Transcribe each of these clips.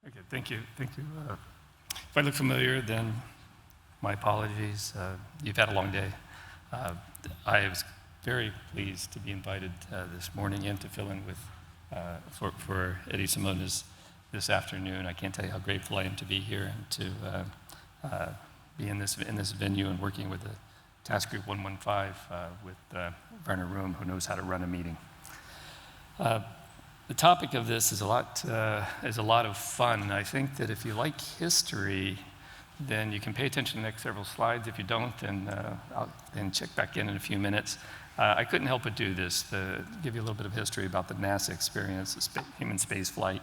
Okay, thank you. If I look familiar, then my apologies. You've had a long day. I was very pleased to be invited this morning and to fill in with for Eddie Semones this afternoon. I can't tell you how grateful I am to be here and to be in this venue and working with the Task Group 115 with Werner Room, who knows how to run a meeting. The topic of this is a lot of fun. I think that if you like history, then you can pay attention to the next several slides. If you don't, then I'll check back in a few minutes. I couldn't help but do this to give you a little bit of history about the NASA experience, the human space flight.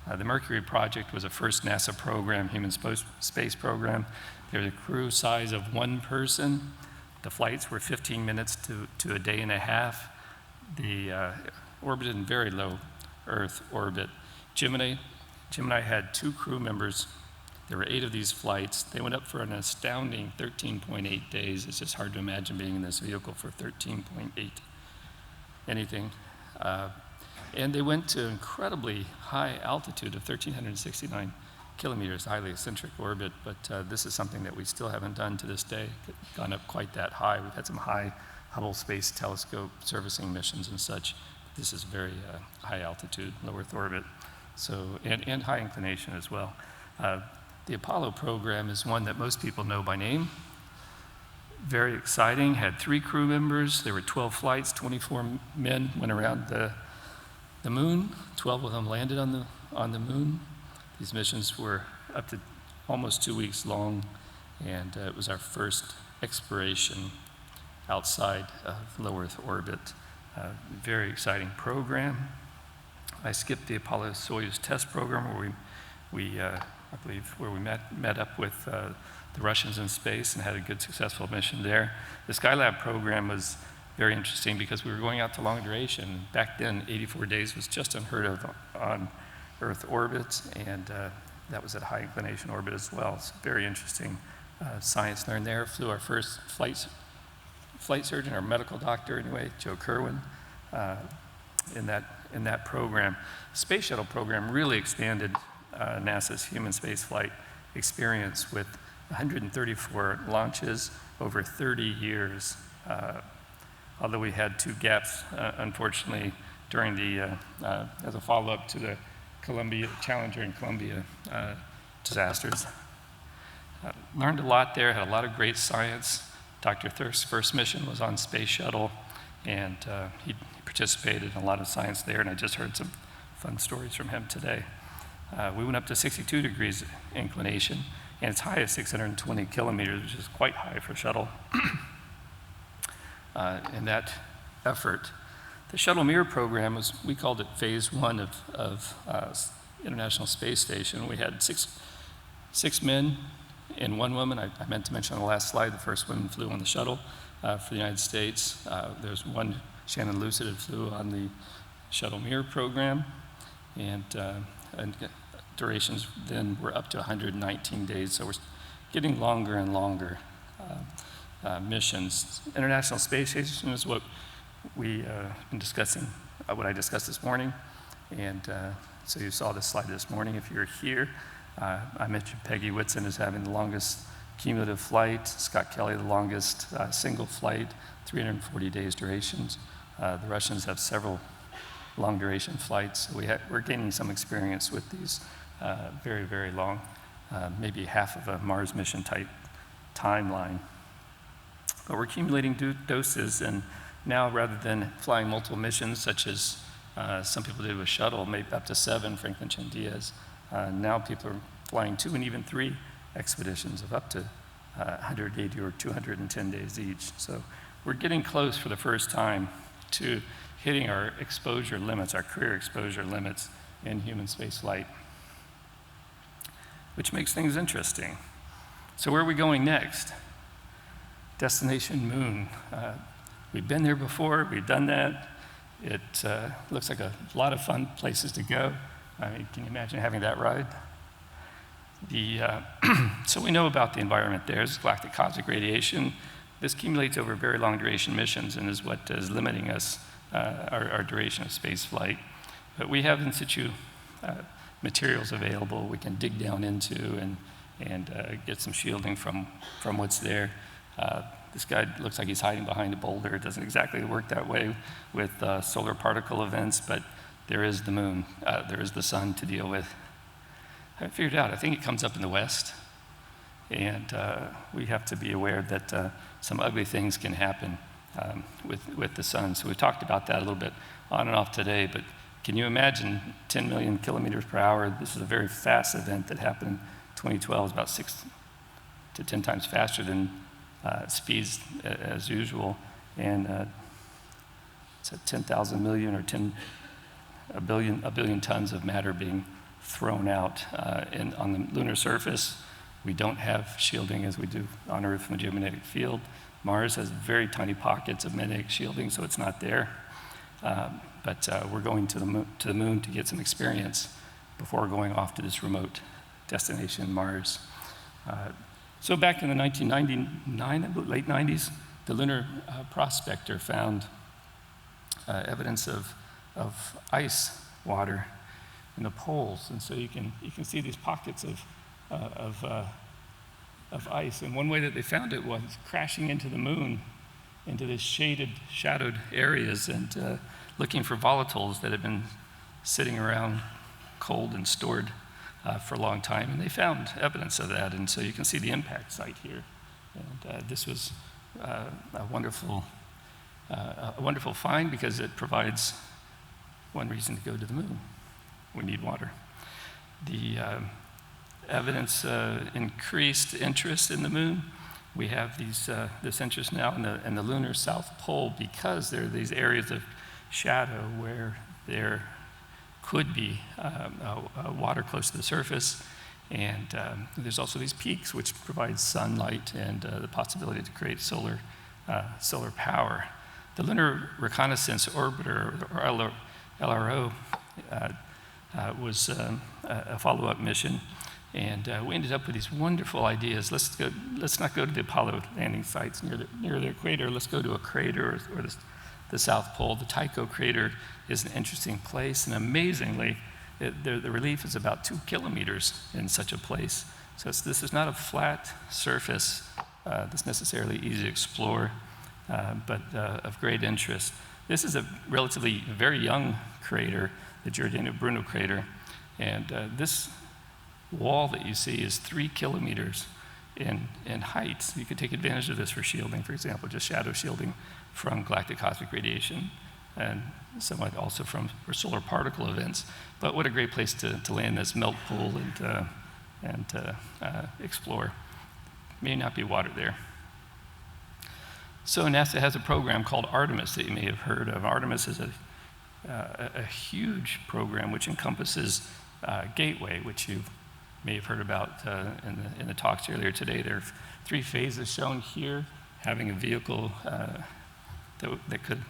The Mercury Project was a first NASA program, human space program. There was a crew size of one person. The flights were 15 minutes to a day and a half. The orbited in very low Earth orbit. Gemini had 2 crew members. There were 8 of these flights. They went up for an astounding 13.8 days. It's just hard to imagine being in this vehicle for 13.8 anything. And they went to incredibly high altitude of 1,369 kilometers, highly eccentric orbit, but this is something that we still haven't done to this day, gone up quite that high. We've had some high Hubble Space Telescope servicing missions and such. This is very high altitude, low Earth orbit, so and high inclination as well. The Apollo program is one that most people know by name. Very exciting, had 3 crew members. There were 12 flights, 24 men went around the moon. 12 of them landed on the moon. These missions were up to almost 2 weeks long, and it was our first exploration outside of low Earth orbit. Very exciting program. I skipped the Apollo-Soyuz test program where I believe we met up with the Russians in space and had a good successful mission there. The Skylab program was very interesting because we were going out to long duration. Back then, 84 days was just unheard of on Earth orbit, and that was at high inclination orbit as well. It's very interesting science learned there. Flew our first flight surgeon, or medical doctor anyway, Joe Kerwin, in that program. Space Shuttle program really expanded NASA's human space flight experience with 134 launches over 30 years. Although we had 2 gaps, unfortunately, during the as a follow-up to the Challenger and Columbia disasters. Learned a lot there, had a lot of great science. Dr. Thirst's first mission was on Space Shuttle, and he participated in a lot of science there, and I just heard some fun stories from him today. We went up to 62 degrees inclination, and it's high as 620 kilometers, which is quite high for shuttle. In that effort, the Shuttle Mirror program we called it phase 1 of International Space Station. We had six men and 1 woman. I meant to mention on the last slide, the first woman flew on the shuttle for the United States. There's one, Shannon Lucid, who flew on the Shuttle Mirror program, and durations then were up to 119 days, so we're getting longer and longer missions. International Space Station is what we've been discussing, what I discussed this morning, and so you saw this slide this morning. If you're here, I mentioned Peggy Whitson as having the longest cumulative flight, Scott Kelly the longest single flight, 340 days durations. The Russians have several long duration flights. So we're gaining some experience with these very, very long, maybe half of a Mars mission type timeline. But we're accumulating doses, and now rather than flying multiple missions, such as some people did with Shuttle, maybe up to 7, Franklin Chen Diaz, now people are flying 2 and even 3 expeditions of up to 180 or 210 days each. So we're getting close for the first time to hitting our exposure limits, our career exposure limits in human space flight, which makes things interesting. So where are we going next? Destination Moon. We've been there before, we've done that. It looks like a lot of fun places to go. I mean, can you imagine having that ride? So we know about the environment there. It's galactic cosmic radiation. This accumulates over very long duration missions and is what is limiting us, our duration of space flight. But we have in situ materials available we can dig down into and get some shielding from what's there. This guy looks like he's hiding behind a boulder. It doesn't exactly work that way with solar particle events, but there is the moon, there is the sun to deal with. I figured out, I think it comes up in the west, and we have to be aware that some ugly things can happen with the sun. So we talked about that a little bit on and off today, but can you imagine 10 million kilometers per hour? This is a very fast event that happened in 2012. It's about 6 to 10 times faster than speeds as usual. And it's at 10,000 million or a billion tons of matter being thrown out. On the lunar surface, we don't have shielding as we do on Earth from a geomagnetic field. Mars has very tiny pockets of magnetic shielding, so it's not there. But we're going to the moon to get some experience before going off to this remote destination, Mars. So back in the 1999, late 90s, the Lunar Prospector found evidence of ice water in the poles, and so you can see these pockets of ice. And one way that they found it was crashing into the moon, into these shadowed areas, and looking for volatiles that had been sitting around cold and stored for a long time. And they found evidence of that, and so you can see the impact site here. And this was a wonderful find because it provides one reason to go to the moon. We need water. The evidence increased interest in the moon. We have this interest now in the lunar south pole because there are these areas of shadow where there could be water close to the surface. And there's also these peaks which provide sunlight and the possibility to create solar power. The Lunar Reconnaissance Orbiter, or LRO, was a follow-up mission. And we ended up with these wonderful ideas. Let's not go to the Apollo landing sites near the equator. Let's go to a crater or the South Pole. The Tycho crater is an interesting place, and amazingly, the relief is about 2 kilometers in such a place. So this is not a flat surface that's necessarily easy to explore, but of great interest. This is a relatively very young crater, the Giordano Bruno crater, and this wall that you see is 3 kilometers in height. You could take advantage of this for shielding, for example, just shadow shielding from galactic cosmic radiation, and somewhat also for solar particle events. But what a great place to land this melt pool and explore. May not be water there. So NASA has a program called Artemis that you may have heard of. Artemis is a huge program which encompasses Gateway, which you may have heard about in the talks earlier today. There are 3 phases shown here, having a vehicle that could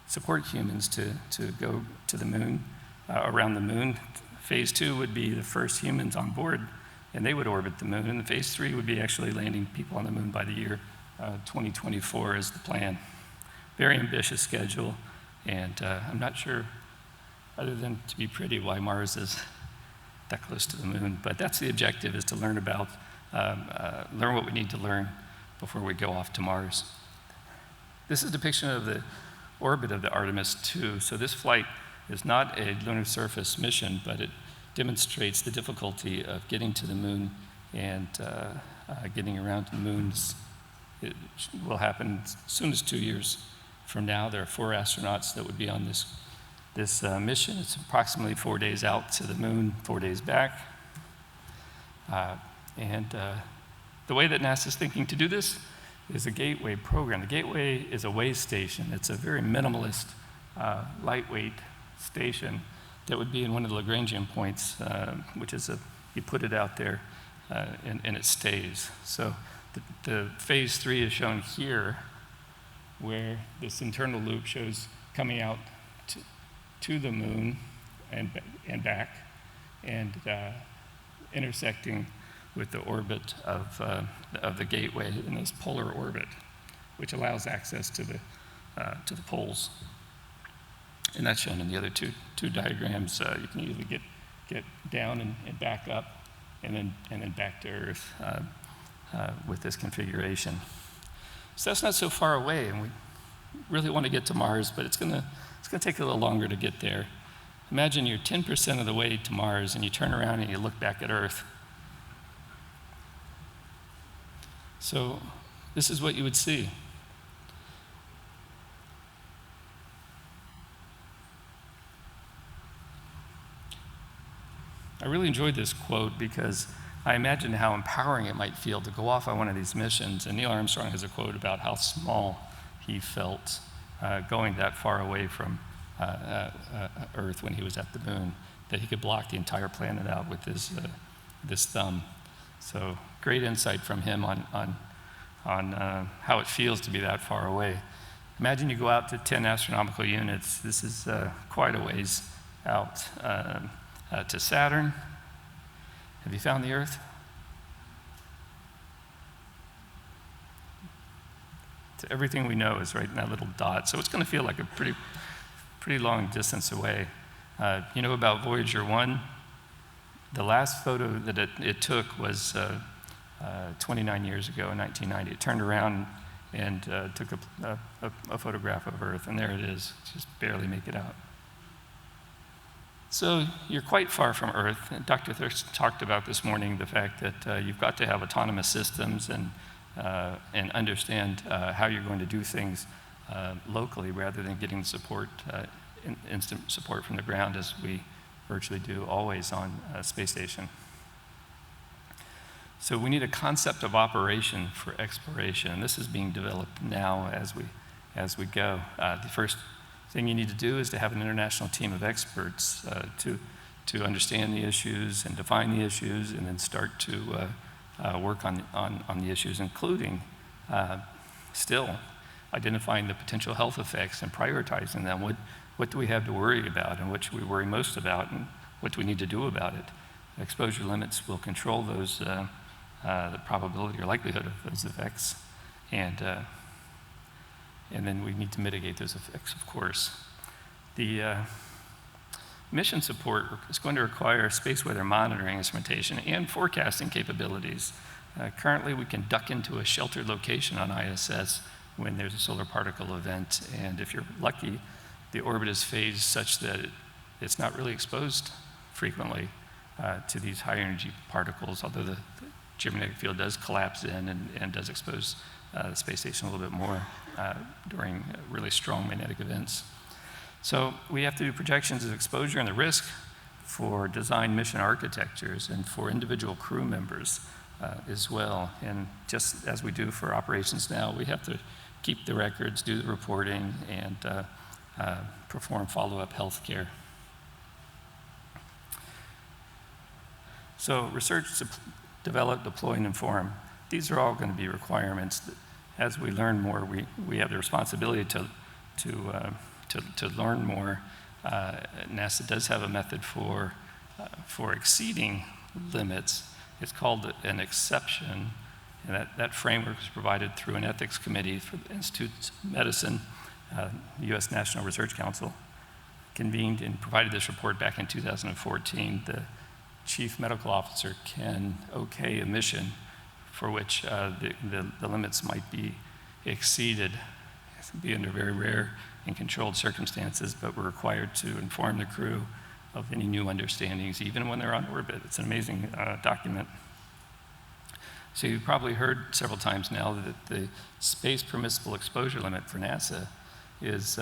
support humans to go to the moon, around the moon. Phase 2 would be the first humans on board, and they would orbit the moon. And phase 3 would be actually landing people on the moon by the year 2024 is the plan. Very ambitious schedule, and I'm not sure, other than to be pretty, why Mars is that close to the moon. But that's the objective, is to learn what we need to learn before we go off to Mars. This is a depiction of the orbit of the Artemis II. So this flight is not a lunar surface mission, but it demonstrates the difficulty of getting to the moon and getting around to the moon. It will happen as soon as 2 years from now. There are 4 astronauts that would be on this mission. It's approximately 4 days out to the moon, 4 days back. The way that NASA's thinking to do this is a Gateway program. The Gateway is a way station. It's a very minimalist, lightweight station that would be in one of the Lagrangian points, which is you put it out there and it stays. So the phase 3 is shown here, where this internal loop shows coming out to the moon and back, and intersecting with the orbit of the Gateway in this polar orbit, which allows access to the poles. And that's shown in the other two diagrams. You can easily get down and back up, and then back to Earth with this configuration. So that's not so far away, and we really want to get to Mars, but it's going to take a little longer to get there. Imagine you're 10% of the way to Mars, and you turn around and you look back at Earth. So this is what you would see. I really enjoyed this quote because I imagined how empowering it might feel to go off on one of these missions. And Neil Armstrong has a quote about how small he felt going that far away from Earth when he was at the moon, that he could block the entire planet out with this thumb. So great insight from him on how it feels to be that far away. Imagine you go out to 10 astronomical units. This is quite a ways out. To Saturn. Have you found the Earth? To everything we know is right in that little dot. So it's going to feel like a pretty long distance away. You know about Voyager 1? The last photo that it took was 29 years ago in 1990. It turned around and took a photograph of Earth, and there it is. Just barely make it out. So you're quite far from Earth. Dr. Thirst talked about this morning the fact that you've got to have autonomous systems and understand how you're going to do things locally rather than getting support, instant support from the ground, as we virtually do always on a space station. So we need a concept of operation for exploration, and this is being developed now as we go. The first thing you need to do is to have an international team of experts to understand the issues and define the issues, and then start to work on the issues, including still identifying the potential health effects and prioritizing them. What do we have to worry about, and what should we worry most about, and what do we need to do about it? Exposure limits will control those, the probability or likelihood of those effects, and then we need to mitigate those effects, of course. The mission support is going to require space weather monitoring instrumentation and forecasting capabilities. Currently, we can duck into a sheltered location on ISS when there's a solar particle event, and if you're lucky, the orbit is phased such that it's not really exposed frequently to these high energy particles, although the geomagnetic field does collapse in and does expose the space station a little bit more during really strong magnetic events. So we have to do projections of exposure and the risk for design mission architectures and for individual crew members as well. And just as we do for operations now, we have to keep the records, do the reporting, and perform follow-up health care. So research, develop, deploy, and inform. These are all going to be requirements that as we learn more, we have the responsibility to learn more. NASA does have a method for exceeding limits. It's called an exception, and that framework is provided through an ethics committee for the Institute of Medicine. The U.S. National Research Council convened and provided this report back in 2014. The chief medical officer can okay a mission for which the limits might be exceeded. It can be under very rare and controlled circumstances, but we're required to inform the crew of any new understandings, even when they're on orbit. It's an amazing document. So you've probably heard several times now that the space permissible exposure limit for NASA is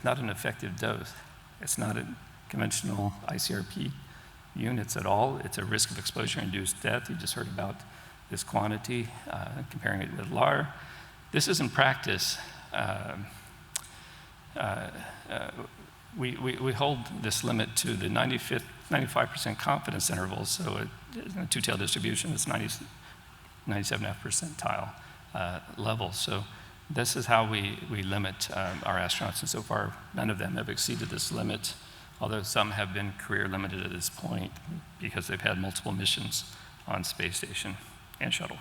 not an effective dose. It's not a conventional ICRP units at all. It's a risk of exposure-induced death. You just heard about this quantity, comparing it with LAR. This is in practice. We hold this limit to the 95% confidence interval, so a two-tailed distribution is 97th percentile level. So this is how we limit our astronauts, and so far none of them have exceeded this limit, although some have been career limited at this point because they've had multiple missions on space station and shuttle.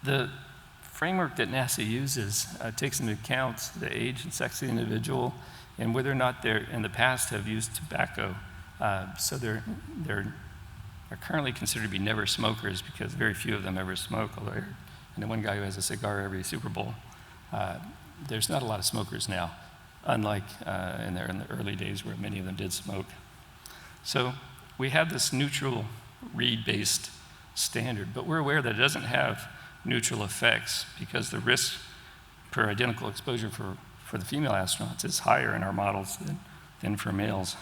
The framework that NASA uses takes into account the age and sex of the individual and whether or not they in the past have used tobacco. So they're currently considered to be never smokers because very few of them ever smoke, although and the one guy who has a cigar every Super Bowl. There's not a lot of smokers now, unlike in the early days where many of them did smoke. So we have this neutral read-based standard, but we're aware that it doesn't have neutral effects because the risk per identical exposure for the female astronauts is higher in our models than for males.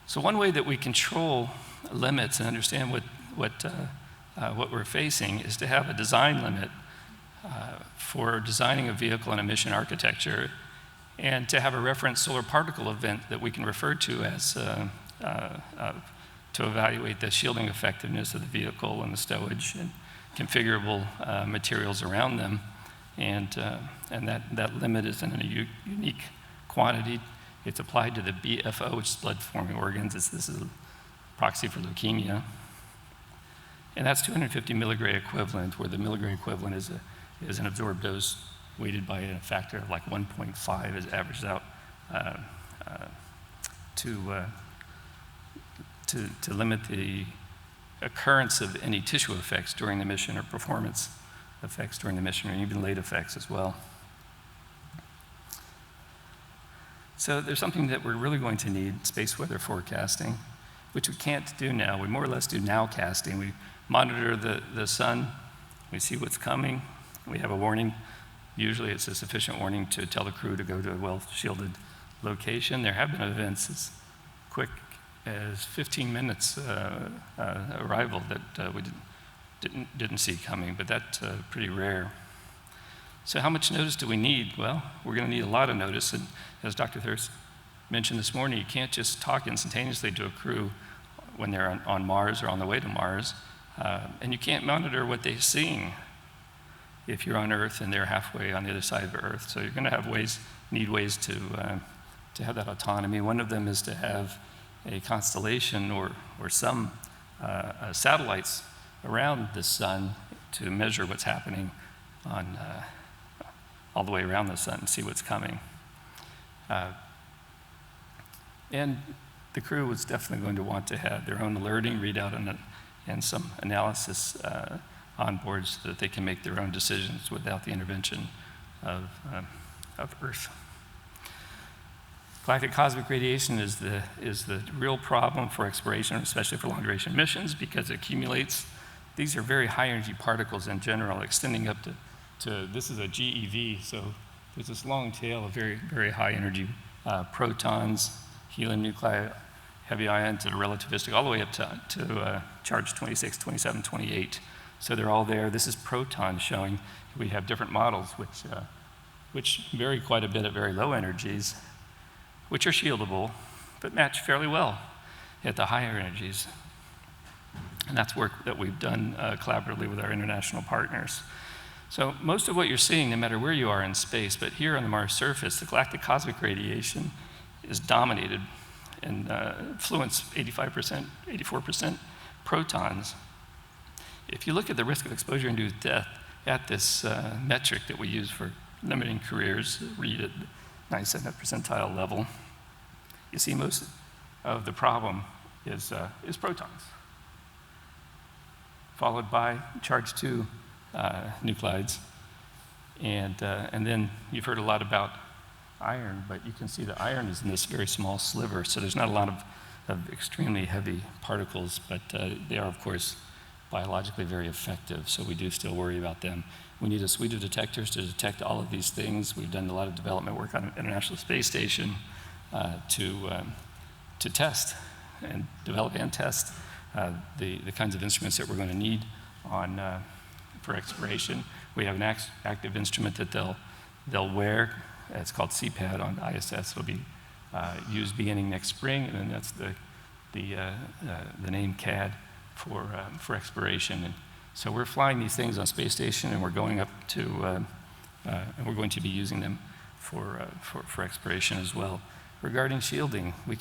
So one way that we control limits and understand what we're facing is to have a design limit for designing a vehicle and a mission architecture, and to have a reference solar particle event that we can refer to as to evaluate the shielding effectiveness of the vehicle and the stowage and configurable materials around them. And that limit is in a unique quantity. It's applied to the BFO, which is blood-forming organs. This is a proxy for leukemia. And that's 250 milligray equivalent, where the milligray equivalent is an absorbed dose weighted by a factor of like 1.5 as averaged out to limit the occurrence of any tissue effects during the mission or performance effects during the mission, or even late effects as well. So there's something that we're really going to need, space weather forecasting, which we can't do now. We more or less do nowcasting. We monitor the sun, we see what's coming, we have a warning. Usually it's a sufficient warning to tell the crew to go to a well-shielded location. There have been events as quick as 15 minutes arrival that we didn't see coming, but that's pretty rare. So how much notice do we need? Well, we're going to need a lot of notice, and as Dr. Thirst mentioned this morning, you can't just talk instantaneously to a crew when they're on Mars or on the way to Mars, and you can't monitor what they're seeing if you're on Earth and they're halfway on the other side of Earth. So you're going to need ways to have that autonomy. One of them is to have a constellation or some satellites around the sun to measure what's happening on all the way around the sun and see what's coming. And the crew was definitely going to want to have their own alerting readout and some analysis on board so that they can make their own decisions without the intervention of Earth. Galactic cosmic radiation is the real problem for exploration, especially for long-duration missions, because it accumulates. These are very high-energy particles in general, extending up to this is a GeV, so there's this long tail of very, very high-energy protons, helium nuclei, heavy ions that are relativistic, all the way up to charge 26, 27, 28. So they're all there. This is protons showing we have different models which vary quite a bit at very low energies, which are shieldable, but match fairly well at the higher energies. And that's work that we've done collaboratively with our international partners. So most of what you're seeing, no matter where you are in space, but here on the Mars surface, the galactic cosmic radiation is dominated and fluence 85%, 84% protons. If you look at the risk of exposure-induced death at this metric that we use for limiting careers, read at 97th percentile level, you see most of the problem is protons, followed by charge 2 nuclides. And then you've heard a lot about iron, but you can see the iron is in this very small sliver, so there's not a lot of extremely heavy particles, but they are, of course, biologically very effective, so we do still worry about them. We need a suite of detectors to detect all of these things. We've done a lot of development work on the International Space Station to test and develop and test the kinds of instruments that we're going to need for exploration. We have an active instrument that they'll wear. It's called CPAD on ISS. It'll be used beginning next spring, and then that's the name CAD for exploration. And so we're flying these things on space station, and we're going up to, and we're going to be using them for exploration as well. Regarding shielding, we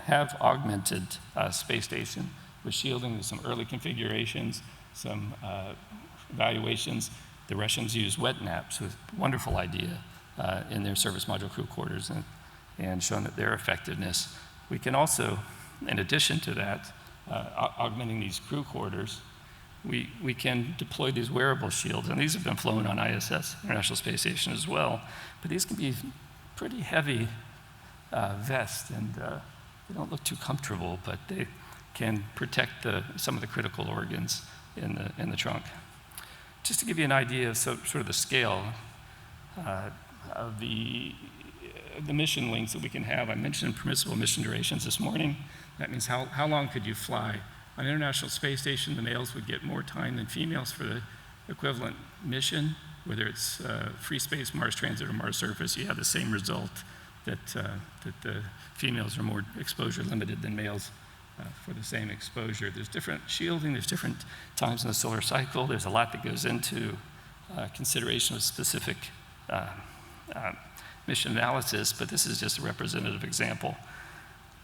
have augmented space station with shielding with some early configurations, some evaluations The Russians use wet naps, with wonderful idea, in their service module crew quarters, and shown that their effectiveness. We can also, in addition to that, augmenting these crew quarters, we can deploy these wearable shields, and these have been flown on ISS, International Space Station, as well. But these can be pretty heavy vests, and they don't look too comfortable, but they can protect some of the critical organs in the trunk. Just to give you an idea of sort of the scale of the mission lengths that we can have, I mentioned permissible mission durations this morning. That means how long could you fly? On the International Space Station, the males would get more time than females for the equivalent mission. Whether it's free space, Mars transit, or Mars surface, you have the same result, that the females are more exposure limited than males for the same exposure. There's different shielding, there's different times in the solar cycle. There's a lot that goes into consideration of specific mission analysis, but this is just a representative example.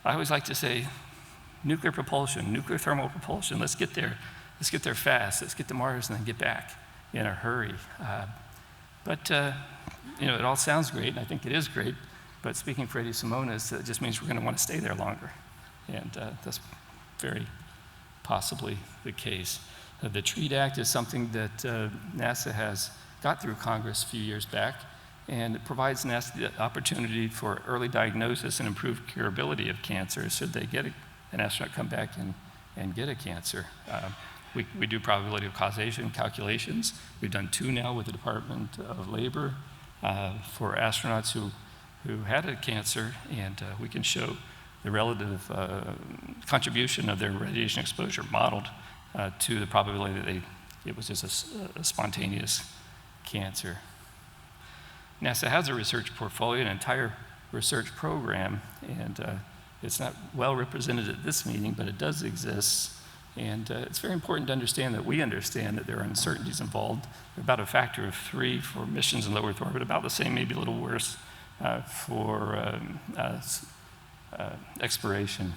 I always like to say, nuclear propulsion, nuclear thermal propulsion, let's get there fast, let's get to Mars and then get back in a hurry. But it all sounds great, and I think it is great, but speaking for Eddie Semones, it just means we're going to want to stay there longer, and that's very possibly the case. The TREAT Act is something that NASA has got through Congress a few years back, and it provides NASA the opportunity for early diagnosis and improved curability of cancer should they get an astronaut come back and get a cancer. We do probability of causation calculations. We've done 2 now with the Department of Labor for astronauts who had a cancer, and we can show the relative contribution of their radiation exposure modeled to the probability that it was just a spontaneous cancer. NASA has a research portfolio, an entire research program, and it's not well represented at this meeting, but it does exist. And it's very important to understand that we understand that there are uncertainties involved. They're about a factor of 3 for missions in low Earth orbit, about the same, maybe a little worse for exploration.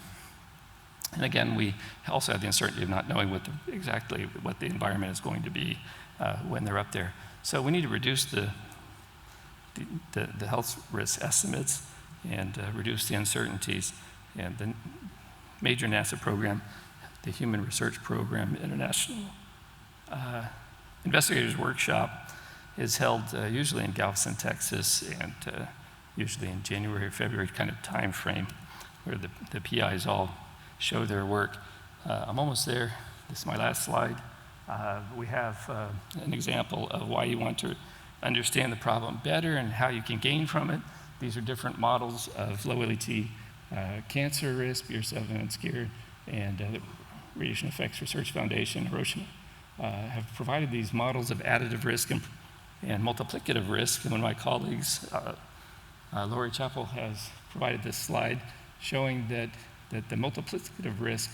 And again, we also have the uncertainty of not knowing exactly what the environment is going to be when they're up there. So we need to reduce the health risk estimates and reduce the uncertainties. And the major NASA program, the Human Research Program International Investigators Workshop, is held usually in Galveston, Texas, and usually in January or February kind of time frame, where the PIs all show their work. I'm almost there. This is my last slide. We have an example of why you want to understand the problem better and how you can gain from it. These are different models of low LET cancer risk, BR7 and SCARE, and the Radiation Effects Research Foundation, Hiroshima, have provided these models of additive risk and multiplicative risk. And one of my colleagues, Lori Chappell, has provided this slide showing that the multiplicative risk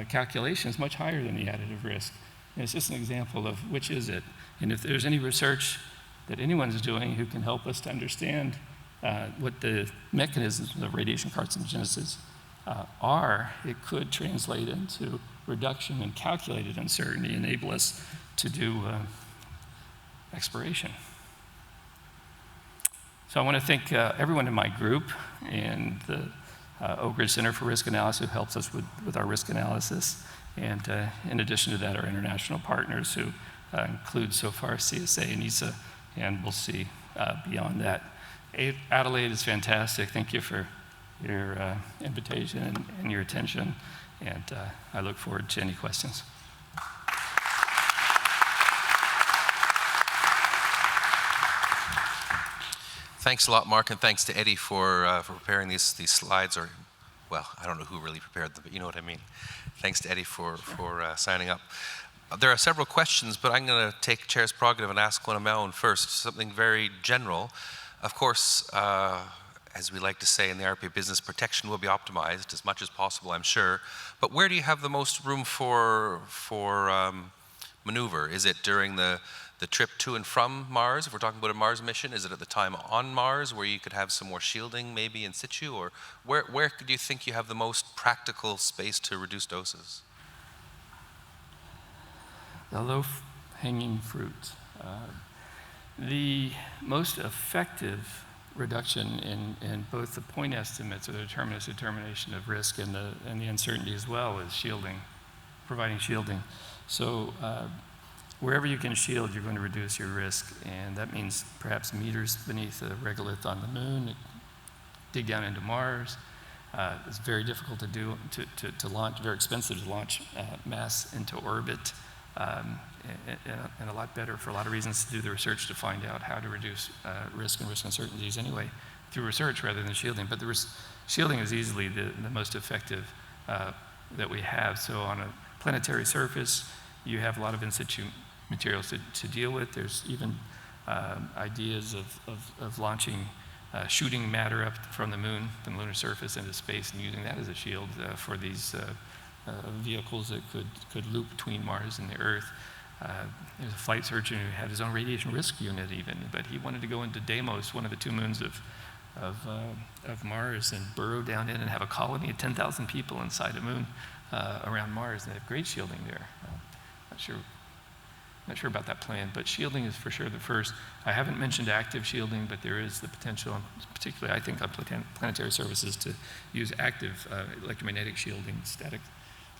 calculation is much higher than the additive risk. And it's just an example of which is it. And if there's any research that anyone's doing who can help us to understand what the mechanisms of radiation carcinogenesis are, it could translate into reduction in calculated uncertainty, enable us to do exploration. So I want to thank everyone in my group and the Oak Ridge Center for Risk Analysis, who helps us with our risk analysis. And in addition to that, our international partners, who include so far CSA and ESA, and we'll see beyond that. Adelaide is fantastic. Thank you for your invitation and your attention, and I look forward to any questions. Thanks a lot, Mark, and thanks to Eddie for preparing these slides. Or, well, I don't know who really prepared them, but you know what I mean. Thanks to Eddie for signing up. There are several questions, but I'm going to take Chair's prerogative and ask one of my own first, something very general. Of course, as we like to say in the ICRP business, protection will be optimized as much as possible, I'm sure. But where do you have the most room for maneuver? Is it during the trip to and from Mars, if we're talking about a Mars mission? Is it at the time on Mars where you could have some more shielding maybe in situ? Or where do you think you have the most practical space to reduce doses? The low-hanging fruit. The most effective reduction in both the point estimates or the determination of risk and the uncertainty as well is shielding, providing shielding. So wherever you can shield, you're going to reduce your risk, and that means perhaps meters beneath a regolith on the moon, dig down into Mars. It's very difficult to do, to launch, very expensive to launch mass into orbit, and a lot better for a lot of reasons to do the research to find out how to reduce risk and risk uncertainties anyway through research rather than shielding. But shielding is easily the most effective that we have. So on a planetary surface, you have a lot of in situ materials to deal with. There's even ideas of launching, shooting matter up from the moon, from the lunar surface into space, and using that as a shield for these vehicles that could loop between Mars and the Earth. There's a flight surgeon who had his own radiation risk unit even, but he wanted to go into Deimos, one of the 2 moons of Mars, and burrow down in and have a colony of 10,000 people inside a moon around Mars, and they have great shielding there. Not sure about that plan, but shielding is for sure the first. I haven't mentioned active shielding, but there is the potential, particularly I think on planetary surfaces, to use active electromagnetic shielding,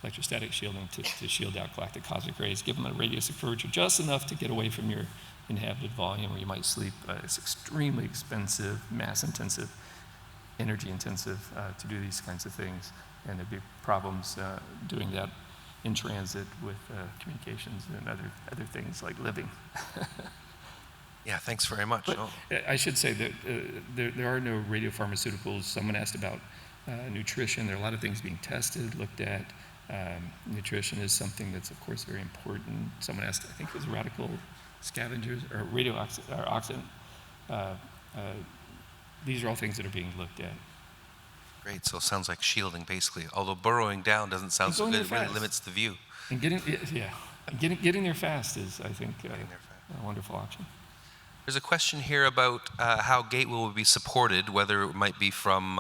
electrostatic shielding to shield out galactic cosmic rays, give them a radius of curvature just enough to get away from your inhabited volume where you might sleep. It's extremely expensive, mass-intensive, energy-intensive to do these kinds of things, and there'd be problems doing that in transit with communications and other things like living. Yeah, thanks very much. But I should say that there are no radiopharmaceuticals. Someone asked about nutrition. There are a lot of things being tested, looked at. Nutrition is something that's, of course, very important. Someone asked, I think it was radical scavengers or radioxidant. These are all things that are being looked at. Great, so it sounds like shielding basically. Although burrowing down doesn't sound so good, it really limits the view. And getting there fast is, I think, a wonderful option. There's a question here about how Gateway will be supported, whether it might be from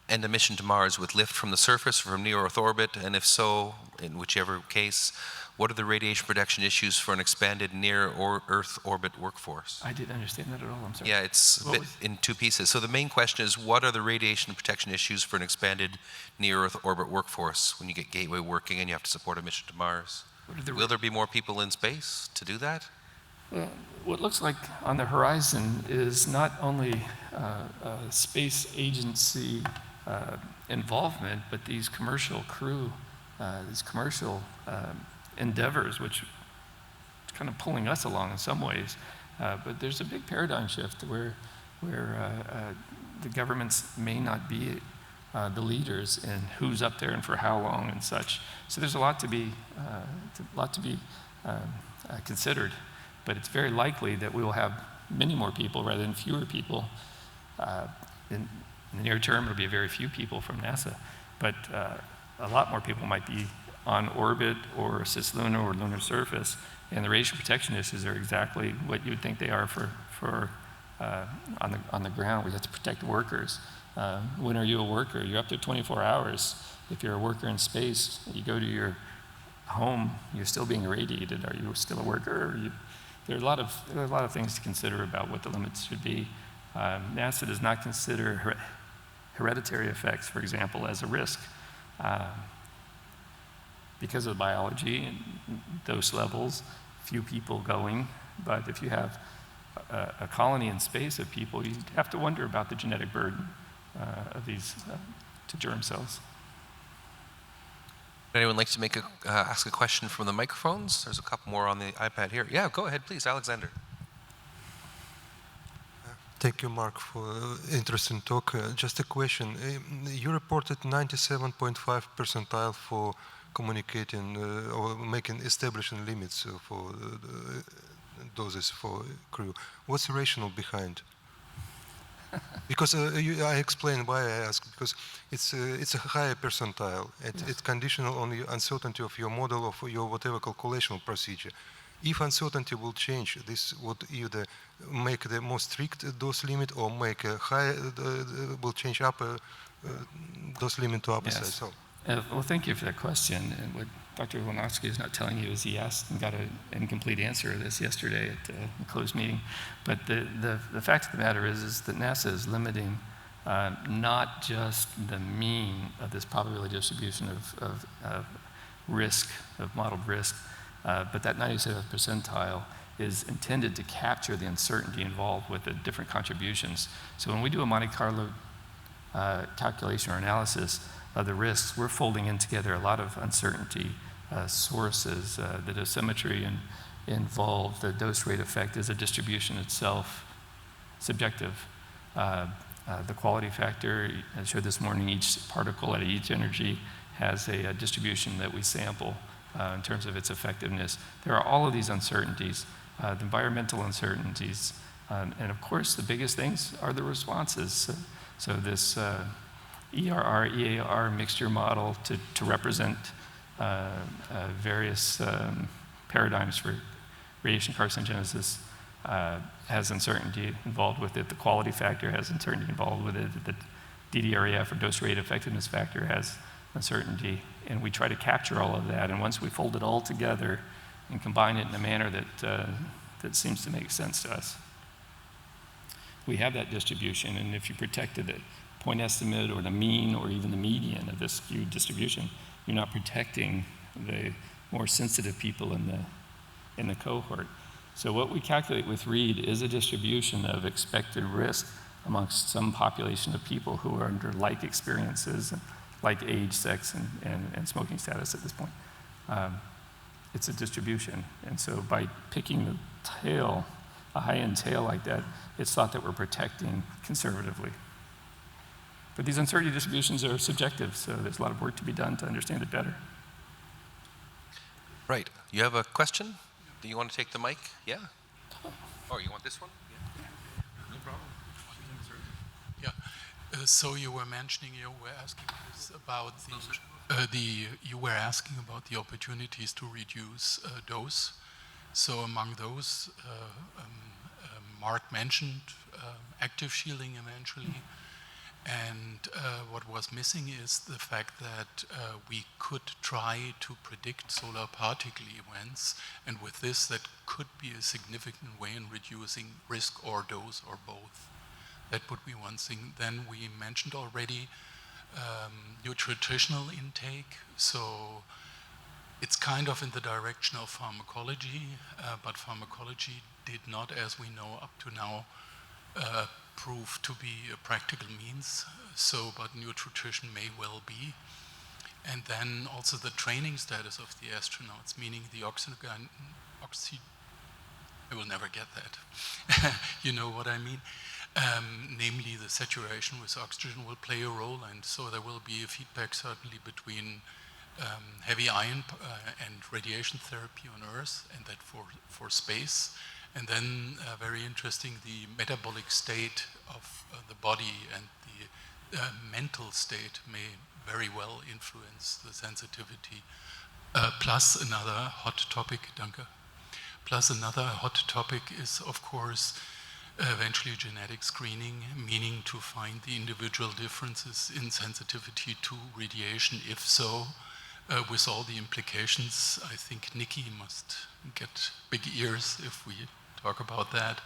end of mission to Mars with lift from the surface or from near Earth orbit, and if so, in whichever case, what are the radiation protection issues for an expanded near Earth orbit workforce? I didn't understand that at all, I'm sorry. Yeah, it's in 2 pieces. So the main question is, what are the radiation protection issues for an expanded near Earth orbit workforce when you get Gateway working and you have to support a mission to Mars? Will there be more people in space to do that? Well, what looks like on the horizon is not only space agency involvement, but these commercial crew, these commercial endeavors, which is kind of pulling us along in some ways. But there's a big paradigm shift where the governments may not be the leaders in who's up there and for how long and such. So there's a lot to be considered. But it's very likely that we will have many more people rather than fewer people. In the near term, it'll be very few people from NASA, but a lot more people might be on orbit or cislunar or lunar surface, and the radiation protection issues are exactly what you would think they are for on the ground. We have to protect workers. When are you a worker? You're up to 24 hours. If you're a worker in space, you go to your home, you're still being irradiated. Are you still a worker? There are a lot of things to consider about what the limits should be. NASA does not consider hereditary effects, for example, as a risk because of the biology and dose levels, few people going. But if you have a colony in space of people, you have to wonder about the genetic burden of these to germ cells. Would anyone like to ask a question from the microphones? There's a couple more on the iPad here. Yeah, go ahead, please, Alexander. Thank you, Mark, for interesting talk. Just a question. You reported 97.5 percentile for communicating or establishing limits for doses for crew. What's the rationale behind? Because I explain why I ask, because it's a higher percentile. It's conditional on the uncertainty of your model of your whatever calculation procedure. If uncertainty will change, this would either make the more strict dose limit or make a higher, will change upper dose limit to upper side. So Well, thank you for that question. And what Dr. Wolnowski is not telling you is he asked and got an incomplete answer to this yesterday at a closed meeting. But the fact of the matter is that NASA is limiting not just the mean of this probability distribution of risk, of modeled risk, but that 97th percentile is intended to capture the uncertainty involved with the different contributions. So when we do a Monte Carlo calculation or analysis of the risks, we're folding in together a lot of uncertainty sources. The dosimetry involved, the dose rate effect is a distribution itself, subjective. The quality factor, I showed this morning, each particle at each energy has a distribution that we sample in terms of its effectiveness. There are all of these uncertainties, the environmental uncertainties, and of course the biggest things are the responses. So this ERR, EAR mixture model to represent various paradigms for radiation carcinogenesis has uncertainty involved with it. The quality factor has uncertainty involved with it. The DDREF, or dose rate effectiveness factor, has uncertainty. And we try to capture all of that. And once we fold it all together and combine it in a manner that seems to make sense to us, we have that distribution. And if you protected the point estimate or the mean or even the median of this skewed distribution, you're not protecting the more sensitive people in the cohort. So what we calculate with Reid is a distribution of expected risk amongst some population of people who are under like experiences, like age, sex, and smoking status at this point. It's a distribution. And so by picking the tail, a high-end tail like that, it's thought that we're protecting conservatively. But these uncertainty distributions are subjective, so there's a lot of work to be done to understand it better. Right. You have a question? Do you want to take the mic? Yeah? Oh, you want this one? Yeah. No problem. Yeah. So you were mentioning, you were asking us about you were asking about the opportunities to reduce dose. So among those, Mark mentioned active shielding eventually. And what was missing is the fact that we could try to predict solar particle events, and with this, that could be a significant way in reducing risk or dose or both. That would be one thing. Then we mentioned already nutritional intake. So it's kind of in the direction of pharmacology, but pharmacology did not, as we know up to now, prove to be a practical means, but nutrition may well be. And then also the training status of the astronauts, meaning the I will never get that. You know what I mean? Namely, the saturation with oxygen will play a role, and so there will be a feedback certainly between heavy ion and radiation therapy on Earth, and that for space. And then, very interesting, the metabolic state of the body and the mental state may very well influence the sensitivity. Plus another hot topic, Danke. Plus another hot topic is, of course, eventually genetic screening, meaning to find the individual differences in sensitivity to radiation. If so, with all the implications, I think Nikki must get big ears if we talk about that.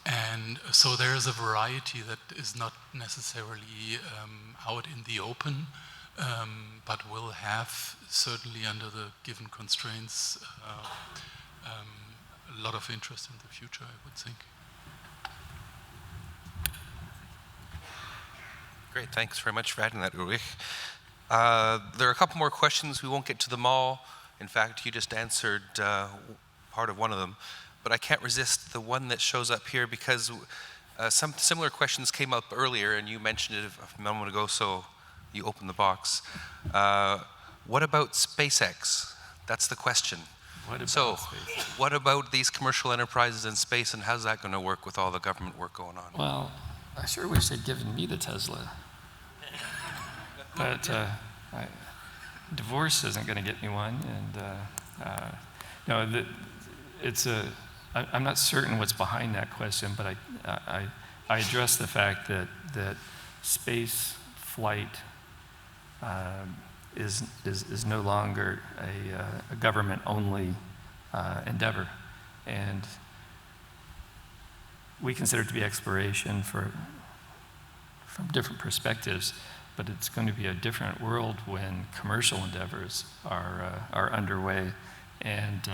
And so there is a variety that is not necessarily out in the open, but will have, certainly under the given constraints, a lot of interest in the future, I would think. Great, thanks very much for adding that, Ulrich. There are a couple more questions. We won't get to them all. In fact, you just answered part of one of them. But I can't resist the one that shows up here because some similar questions came up earlier, and you mentioned it a moment ago, so you opened the box. What about SpaceX? That's the question. What about these commercial enterprises in space, and how's that going to work with all the government work going on? Well, I sure wish they'd given me the Tesla. But divorce isn't going to get me one. And no, I'm not certain what's behind that question, but I address the fact that space flight is no longer a government-only endeavor. And we consider it to be exploration from different perspectives, but it's going to be a different world when commercial endeavors are underway. And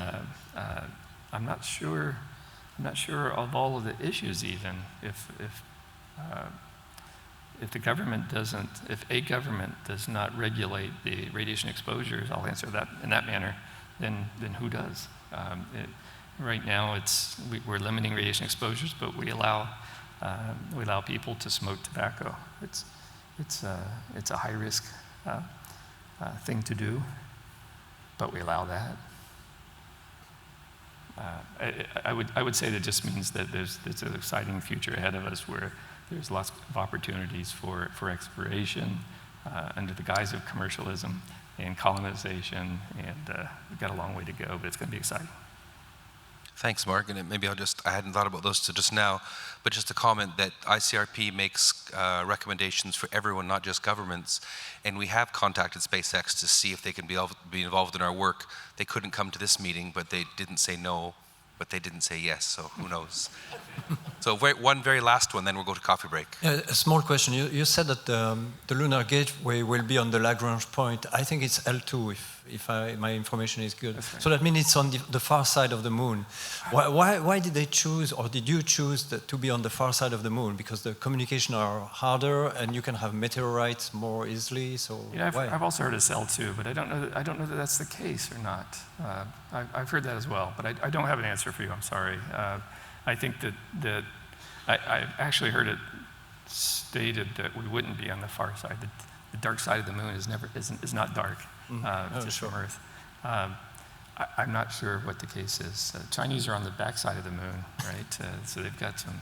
I'm not sure of all of the issues even if a government does not regulate the radiation exposures, I'll answer that in that manner, then who does? Right now, we're limiting radiation exposures, but we allow people to smoke tobacco. It's a high risk thing to do, but we allow that. I would say that just means that there's an exciting future ahead of us where there's lots of opportunities for exploration under the guise of commercialism and colonization, and we've got a long way to go, but it's going to be exciting. Thanks, Mark. And maybe I hadn't thought about those till just now, but just to comment that ICRP makes recommendations for everyone, not just governments. And we have contacted SpaceX to see if they can be involved in our work. They couldn't come to this meeting, but they didn't say no, but they didn't say yes, so who knows? So one very last one, then we'll go to coffee break. A small question. You said that the Lunar Gateway will be on the Lagrange point. I think it's L2, if my information is good. Right. So that means it's on the far side of the moon. Why did they choose, or did you choose to be on the far side of the moon? Because the communication are harder, and you can have meteorites more easily. So yeah, I've also heard it's L2, but I don't know that that's the case or not. I've heard that as well, but I don't have an answer for you. I'm sorry. I think that I actually heard it stated that we wouldn't be on the far side. The dark side of the moon is not dark, just from Earth. I'm not sure what the case is. Chinese are on the back side of the moon, right? So they've got some,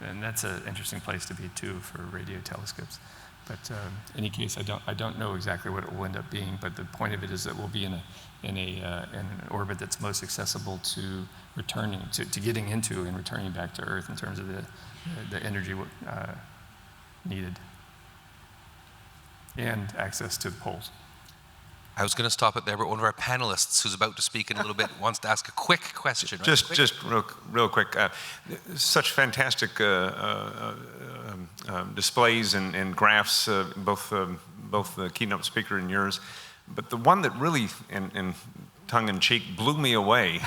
and that's an interesting place to be too for radio telescopes. But in any case, I don't know exactly what it will end up being. But the point of it is that we'll be in an orbit that's most accessible to returning to getting into and returning back to Earth in terms of the energy needed and access to the poles. I was going to stop it there, but one of our panelists who's about to speak in a little bit wants to ask a quick question. Just real quick. Such fantastic displays and graphs, both the keynote speaker and yours. But the one that really, in tongue-in-cheek, blew me away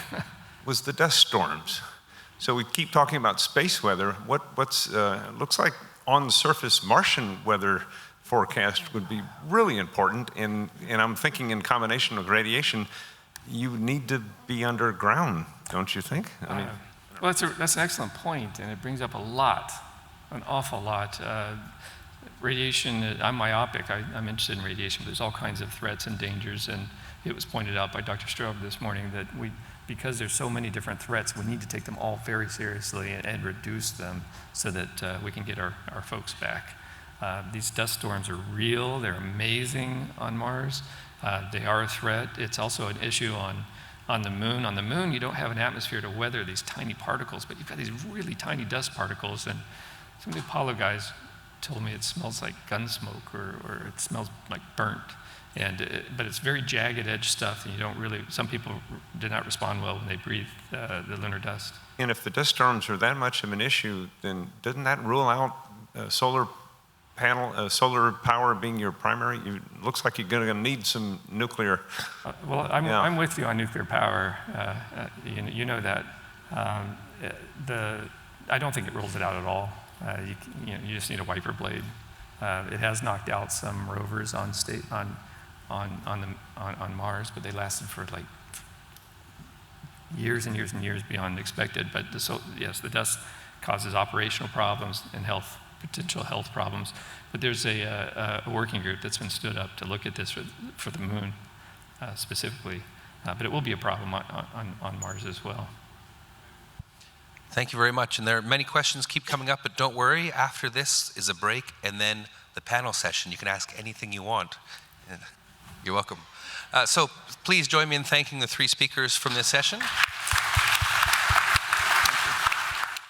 was the dust storms. So we keep talking about space weather. What's looks like on the surface Martian weather forecast would be really important, and I'm thinking in combination with radiation, you need to be underground, don't you think? I mean, well, that's an excellent point, and it brings up an awful lot. Radiation, I'm myopic, I'm interested in radiation, but there's all kinds of threats and dangers, and it was pointed out by Dr. Strobe this morning that because there's so many different threats, we need to take them all very seriously and reduce them so that we can get our folks back. These dust storms are real, they're amazing on Mars. They are a threat. It's also an issue on the moon. On the moon, you don't have an atmosphere to weather these tiny particles, but you've got these really tiny dust particles, and some of the Apollo guys told me it smells like gun smoke or it smells like burnt. But it's very jagged edge stuff, and some people did not respond well when they breathed the lunar dust. And if the dust storms are that much of an issue, then doesn't that rule out solar power being your primary? It looks like you're going to need some nuclear. Well, I'm with you on nuclear power. You know that. I don't think it rules it out at all. You just need a wiper blade. It has knocked out some rovers on Mars, but they lasted for like years and years and years beyond expected. But yes, the dust causes operational problems and potential health problems. But there's a working group that's been stood up to look at this for the moon specifically. But it will be a problem on Mars as well. Thank you very much. And there are many questions keep coming up, but don't worry. After this is a break and then the panel session. You can ask anything you want. You're welcome. So please join me in thanking the three speakers from this session.